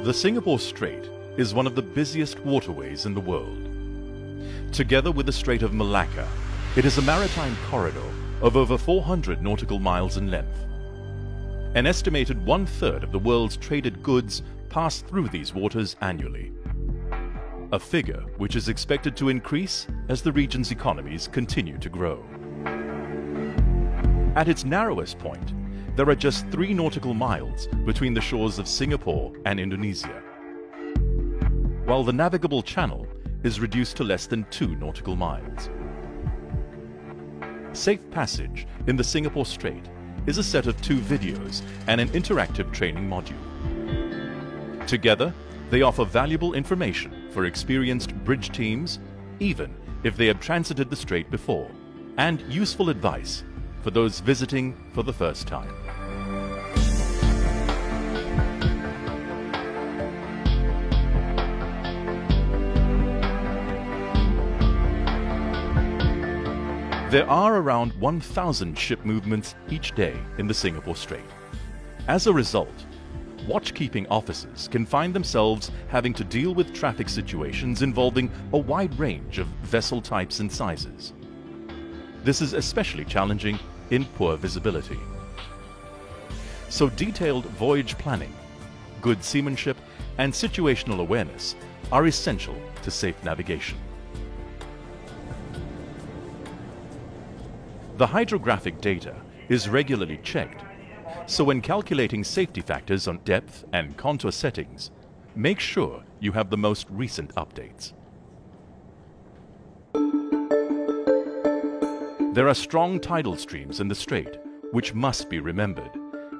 The Singapore Strait is one of the busiest waterways in the world. Together with the Strait of Malacca, it is a maritime corridor of over 400 nautical miles in length. An estimated one-third of the world's traded goods pass through these waters annually, a figure which is expected to increase as the region's economies continue to grow. At its narrowest point, there are just 3 nautical miles between the shores of Singapore and Indonesia, while the navigable channel is reduced to less than 2 nautical miles. Safe Passage in the Singapore Strait is a set of 2 videos and an interactive training module. Together, they offer valuable information for experienced bridge teams, even if they have transited the strait before, and useful advice for those visiting for the first time. There are around 1,000 ship movements each day in the Singapore Strait. As a result, watchkeeping officers can find themselves having to deal with traffic situations involving a wide range of vessel types and sizes. This is especially challenging in poor visibility. So detailed voyage planning, good seamanship, and situational awareness are essential to safe navigation. The hydrographic data is regularly checked, so when calculating safety factors on depth and contour settings, make sure you have the most recent updates. There are strong tidal streams in the strait, which must be remembered,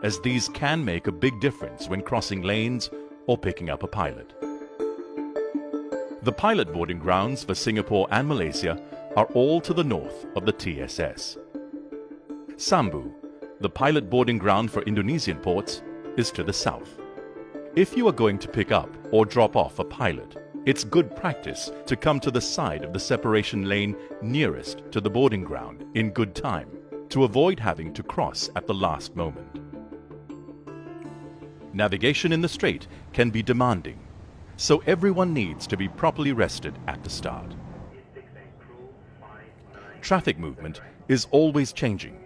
as these can make a big difference when crossing lanes or picking up a pilot. The pilot boarding grounds for Singapore and Malaysia are all to the north of the TSS. Sambu, the pilot boarding ground for Indonesian ports, is to the south. If you are going to pick up or drop off a pilot, it's good practice to come to the side of the separation lane nearest to the boarding ground in good time to avoid having to cross at the last moment. Navigation in the strait can be demanding, so everyone needs to be properly rested at the start. Traffic movement is always changing.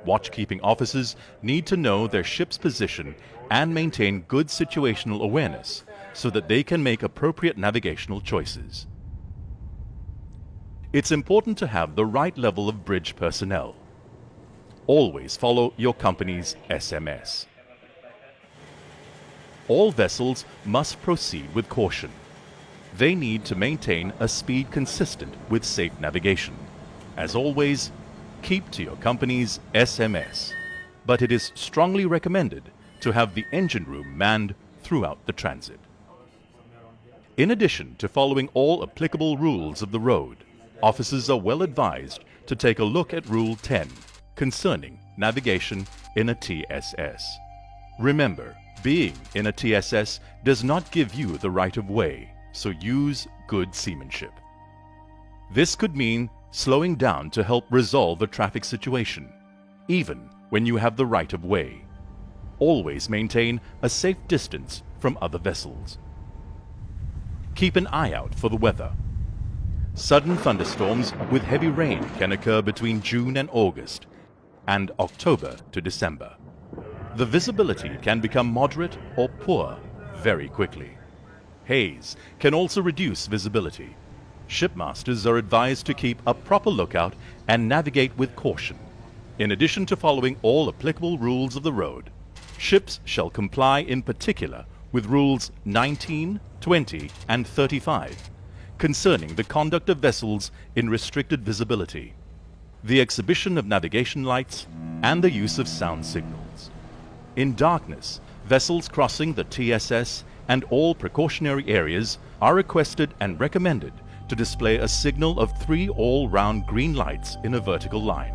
Watchkeeping officers need to know their ship's position and maintain good situational awareness so that they can make appropriate navigational choices. It's important to have the right level of bridge personnel. Always follow your company's SMS. All vessels must proceed with caution. They need to maintain a speed consistent with safe navigation. As always, keep to your company's SMS, but it is strongly recommended to have the engine room manned throughout the transit. In addition to following all applicable rules of the road, officers are well advised to take a look at Rule 10 concerning navigation in a TSS. Remember, being in a TSS does not give you the right of way, so use good seamanship. This could mean slowing down to help resolve a traffic situation, even when you have the right of way. Always maintain a safe distance from other vessels. Keep an eye out for the weather. Sudden thunderstorms with heavy rain can occur between June and August, and October to December. The visibility can become moderate or poor very quickly. Haze can also reduce visibility. Shipmasters are advised to keep a proper lookout and navigate with caution. In addition to following all applicable rules of the road, ships shall comply in particular with Rules 19, 20, and 35 concerning the conduct of vessels in restricted visibility, the exhibition of navigation lights, and the use of sound signals. In darkness, vessels crossing the TSS and all precautionary areas are requested and recommended to display a signal of 3 all-round green lights in a vertical line.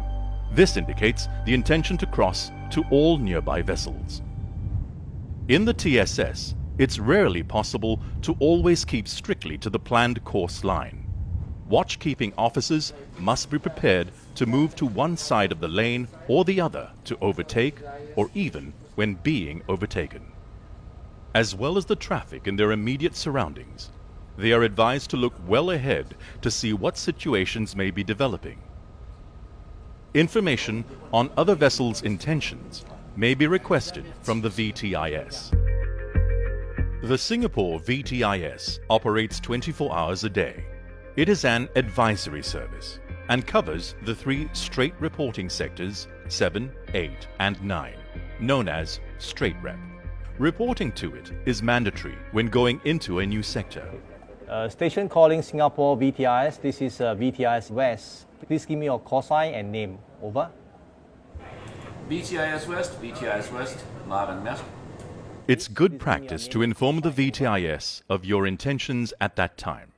This indicates the intention to cross to all nearby vessels. In the TSS, it's rarely possible to always keep strictly to the planned course line. Watchkeeping officers must be prepared to move to one side of the lane or the other to overtake, or even when being overtaken. as well as the traffic in their immediate surroundings. They are advised to look well ahead to see what situations may be developing. Information on other vessels' intentions may be requested from the VTIS. The Singapore VTIS operates 24 hours a day. It is an advisory service and covers the 3 straight reporting sectors 7, 8 and 9, known as straight rep. Reporting to it is mandatory when going into a new sector. Station calling Singapore VTIS. This is VTIS West. Please give me your call sign and name. Over. VTIS West, Marvin Met. It's good practice to inform the VTIS of your intentions at that time.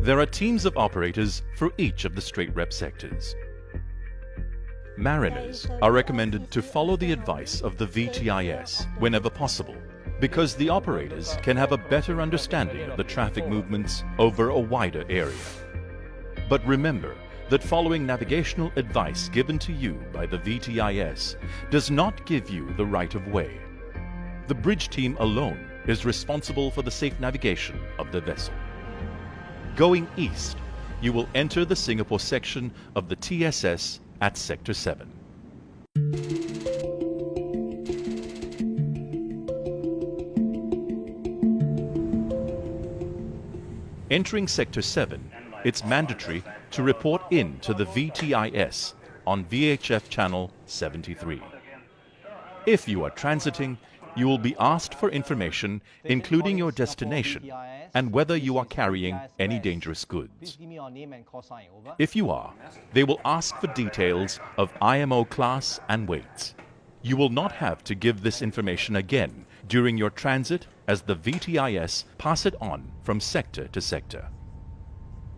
There are teams of operators for each of the straight rep sectors. Mariners are recommended to follow the advice of the VTIS whenever possible, because the operators can have a better understanding of the traffic movements over a wider area. But remember that following navigational advice given to you by the VTIS does not give you the right of way. The bridge team alone is responsible for the safe navigation of the vessel. Going east, you will enter the Singapore section of the TSS at Sector 7. Entering Sector 7, it's mandatory to report in to the VTIS on VHF channel 73. If you are transiting, you will be asked for information including your destination and whether you are carrying any dangerous goods. If you are, they will ask for details of IMO class and weights. You will not have to give this information again during your transit, as the VTIS pass it on from sector to sector.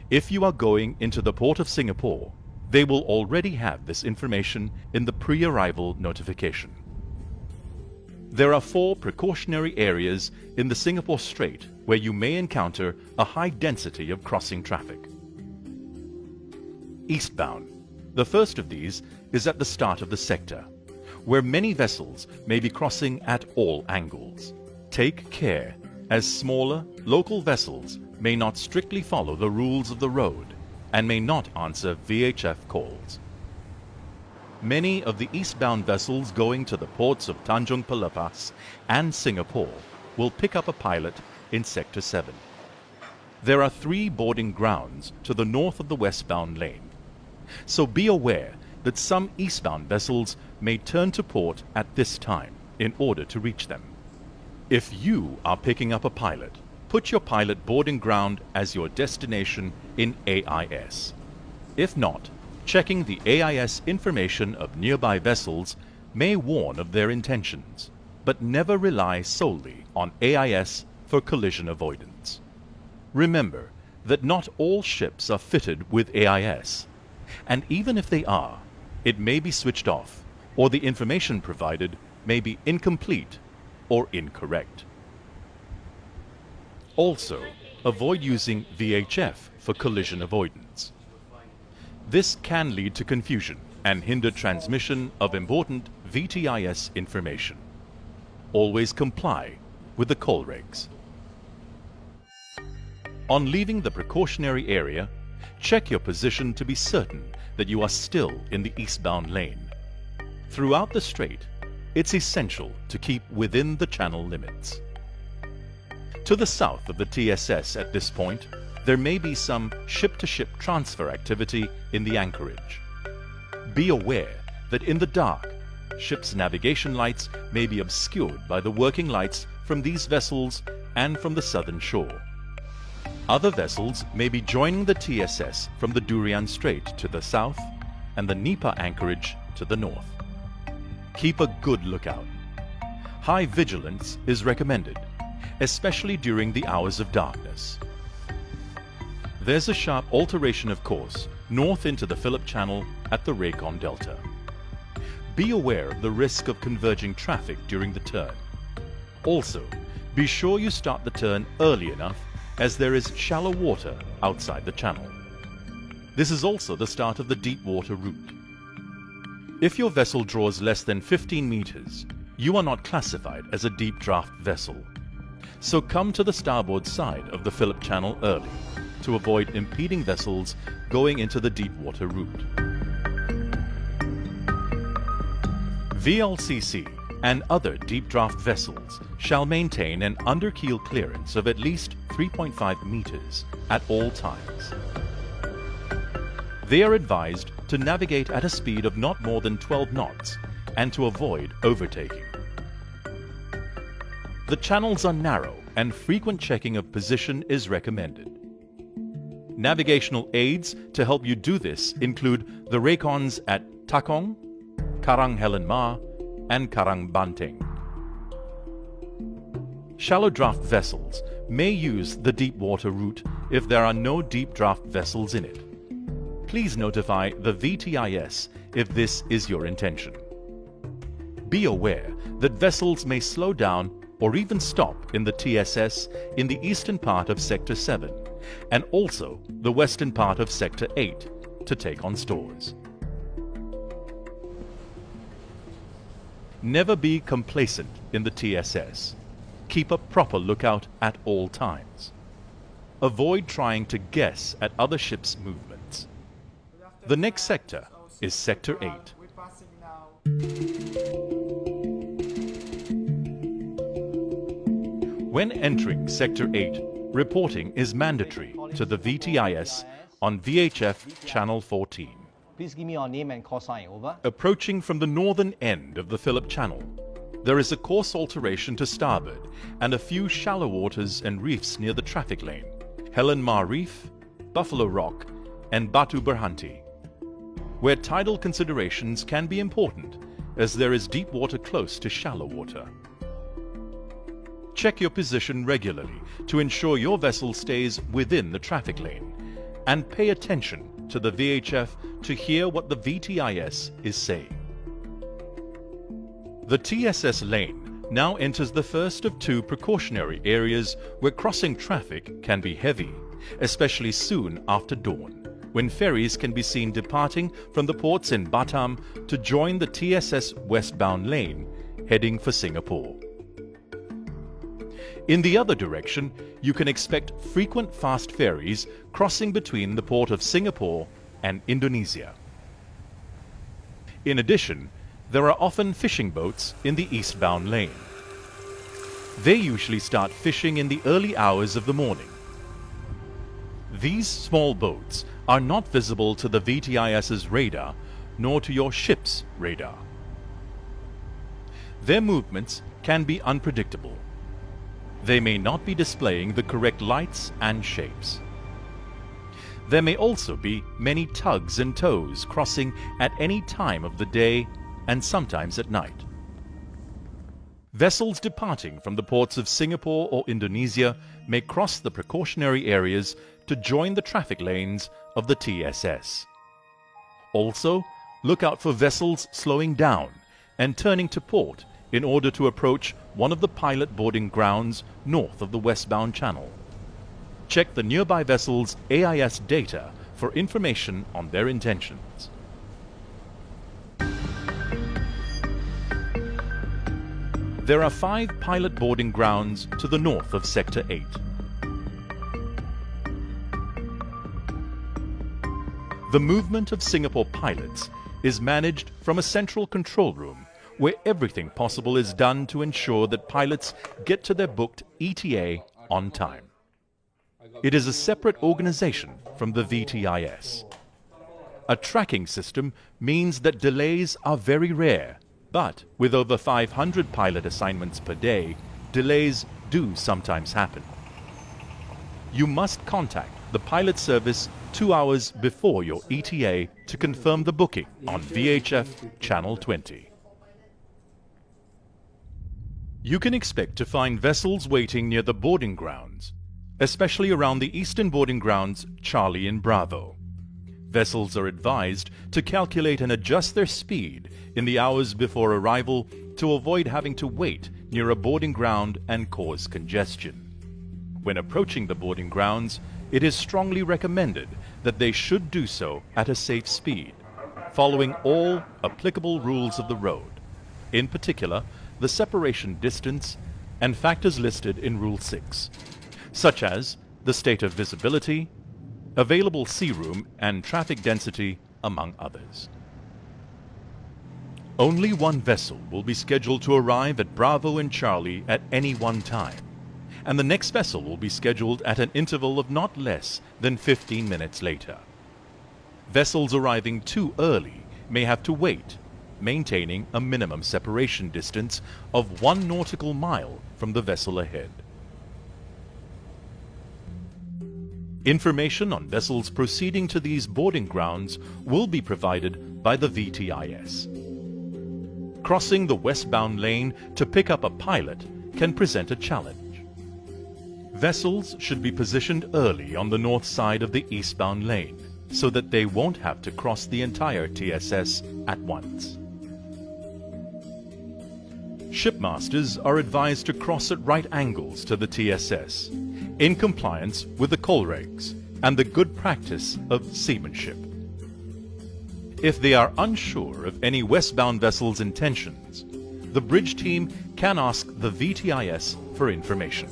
If you are going into the Port of Singapore, they will already have this information in the pre-arrival notification. There are 4 precautionary areas in the Singapore Strait where you may encounter a high density of crossing traffic. Eastbound. The first of these is at the start of the sector, where many vessels may be crossing at all angles. Take care, as smaller, local vessels may not strictly follow the rules of the road and may not answer VHF calls. Many of the eastbound vessels going to the ports of Tanjung Pelepas and Singapore will pick up a pilot in Sector 7. There are 3 boarding grounds to the north of the westbound lane, so be aware that some eastbound vessels may turn to port at this time in order to reach them. If you are picking up a pilot, put your pilot boarding ground as your destination in AIS. If not, checking the AIS information of nearby vessels may warn of their intentions, but never rely solely on AIS for collision avoidance. Remember that not all ships are fitted with AIS, and even if they are, it may be switched off, or the information provided may be incomplete or incorrect. Also, avoid using VHF for collision avoidance. This can lead to confusion and hinder transmission of important VTIS information. Always comply with the call regs. On leaving the precautionary area, check your position to be certain that you are still in the eastbound lane. Throughout the strait, it's essential to keep within the channel limits. To the south of the TSS at this point, there may be some ship-to-ship transfer activity in the anchorage. Be aware that in the dark, ships' navigation lights may be obscured by the working lights from these vessels and from the southern shore. Other vessels may be joining the TSS from the Durian Strait to the south and the Nipa anchorage to the north. Keep a good lookout. High vigilance is recommended, especially during the hours of darkness. There's a sharp alteration of course north into the Phillip Channel at the Raycon Delta. Be aware of the risk of converging traffic during the turn. Also, be sure you start the turn early enough, as there is shallow water outside the channel. This is also the start of the deep water route. If your vessel draws less than 15 meters, you are not classified as a deep draft vessel. So come to the starboard side of the Phillip Channel early to avoid impeding vessels going into the deep water route. VLCC and other deep draft vessels shall maintain an underkeel clearance of at least 3.5 meters at all times. They are advised to navigate at a speed of not more than 12 knots and to avoid overtaking. The channels are narrow and frequent checking of position is recommended. Navigational aids to help you do this include the raycons at Takong, Karang Helen Ma, and Karang Banteng. Shallow draft vessels may use the deep water route if there are no deep draft vessels in it. Please notify the VTIS if this is your intention. Be aware that vessels may slow down or even stop in the TSS in the eastern part of Sector 7 and also the western part of Sector 8 to take on stores. Never be complacent in the TSS. Keep a proper lookout at all times. Avoid trying to guess at other ships' movements. The next sector is Sector 8. When entering Sector 8, reporting is mandatory to the VTIS on VHF Channel 14. Please give me your name and call sign, over. Approaching from the northern end of the Phillip Channel, there is a course alteration to starboard and a few shallow waters and reefs near the traffic lane, Helen Ma Reef, Buffalo Rock, and Batu Berhenti, where tidal considerations can be important as there is deep water close to shallow water. Check your position regularly to ensure your vessel stays within the traffic lane and pay attention to the VHF to hear what the VTIS is saying. The TSS lane now enters the first of two precautionary areas where crossing traffic can be heavy, especially soon after dawn, when ferries can be seen departing from the ports in Batam to join the TSS westbound lane, heading for Singapore. In the other direction, you can expect frequent fast ferries crossing between the port of Singapore and Indonesia. In addition, there are often fishing boats in the eastbound lane. They usually start fishing in the early hours of the morning. These small boats are not visible to the VTIS's radar, nor to your ship's radar. Their movements can be unpredictable. They may not be displaying the correct lights and shapes. There may also be many tugs and tows crossing at any time of the day and sometimes at night. Vessels departing from the ports of Singapore or Indonesia may cross the precautionary areas to join the traffic lanes of the TSS. Also, look out for vessels slowing down and turning to port in order to approach one of the pilot boarding grounds north of the westbound channel. Check the nearby vessel's AIS data for information on their intentions. There are 5 pilot boarding grounds to the north of Sector 8. The movement of Singapore pilots is managed from a central control room where everything possible is done to ensure that pilots get to their booked ETA on time. It is a separate organization from the VTIS. A tracking system means that delays are very rare, but with over 500 pilot assignments per day, delays do sometimes happen. You must contact the pilot service 2 hours before your ETA to confirm the booking on VHF Channel 20. You can expect to find vessels waiting near the boarding grounds, especially around the eastern boarding grounds Charlie and Bravo. Vessels are advised to calculate and adjust their speed in the hours before arrival to avoid having to wait near a boarding ground and cause congestion. When approaching the boarding grounds, it is strongly recommended that they should do so at a safe speed, following all applicable rules of the road. In particular, the separation distance and factors listed in Rule 6, such as the state of visibility, available sea room and traffic density, among others. Only one vessel will be scheduled to arrive at Bravo and Charlie at any one time, and the next vessel will be scheduled at an interval of not less than 15 minutes later. Vessels arriving too early may have to wait, maintaining a minimum separation distance of 1 nautical mile from the vessel ahead. Information on vessels proceeding to these boarding grounds will be provided by the VTIS. Crossing the westbound lane to pick up a pilot can present a challenge. Vessels should be positioned early on the north side of the eastbound lane so that they won't have to cross the entire TSS at once. Shipmasters are advised to cross at right angles to the TSS, in compliance with the coal regs and the good practice of seamanship. If they are unsure of any westbound vessel's intentions, the bridge team can ask the VTIS for information.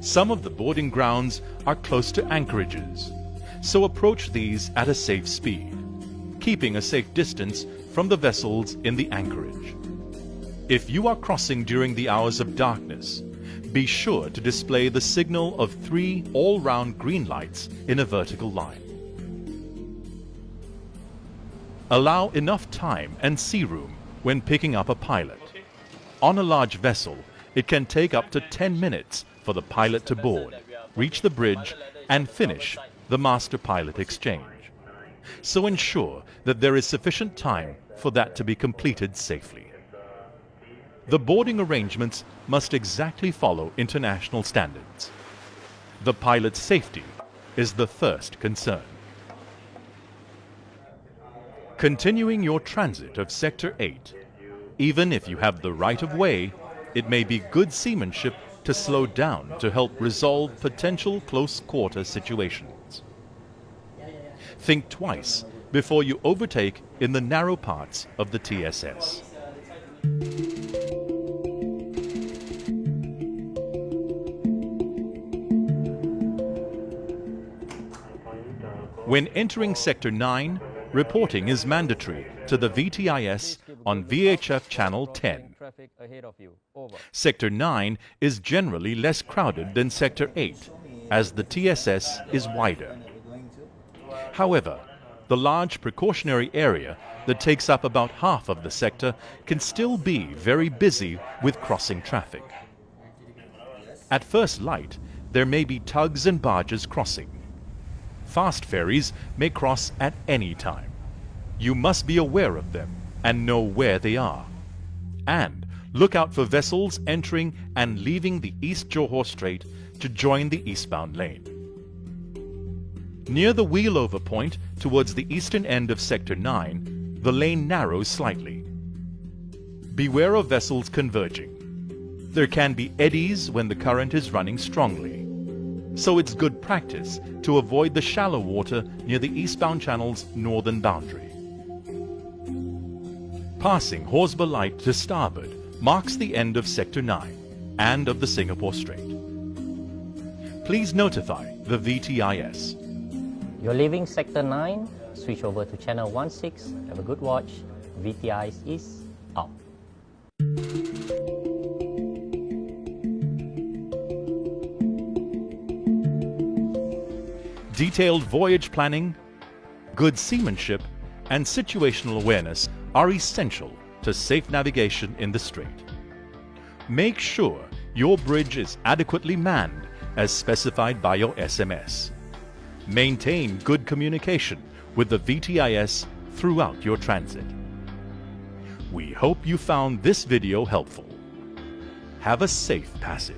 Some of the boarding grounds are close to anchorages, so approach these at a safe speed, keeping a safe distance from the vessels in the anchorage. If you are crossing during the hours of darkness, be sure to display the signal of 3 all-round green lights in a vertical line. Allow enough time and sea room when picking up a pilot. On a large vessel, it can take up to 10 minutes for the pilot to board, reach the bridge, and finish the master-pilot exchange. So ensure that there is sufficient time for that to be completed safely. The boarding arrangements must exactly follow international standards. The pilot's safety is the first concern. Continuing your transit of Sector 8, even if you have the right of way, it may be good seamanship to slow down to help resolve potential close-quarter situations. Think twice before you overtake in the narrow parts of the TSS. When entering Sector 9, reporting is mandatory to the VTIS on VHF Channel 10. Sector 9 is generally less crowded than Sector 8, as the TSS is wider. However, the large precautionary area that takes up about half of the sector can still be very busy with crossing traffic. At first light, there may be tugs and barges crossing. Fast ferries may cross at any time. You must be aware of them and know where they are. And look out for vessels entering and leaving the East Johor Strait to join the eastbound lane. Near the wheelover point towards the eastern end of Sector 9, the lane narrows slightly. Beware of vessels converging. There can be eddies when the current is running strongly, so it's good practice to avoid the shallow water near the eastbound channel's northern boundary. Passing Horsburgh Light to starboard marks the end of Sector 9 and of the Singapore Strait. Please notify the VTIS. You're leaving Sector 9, switch over to Channel 16, have a good watch, VTIS is out. Detailed voyage planning, good seamanship, and situational awareness are essential to safe navigation in the strait. Make sure your bridge is adequately manned as specified by your SMS. Maintain good communication with the VTIS throughout your transit. We hope you found this video helpful. Have a safe passage.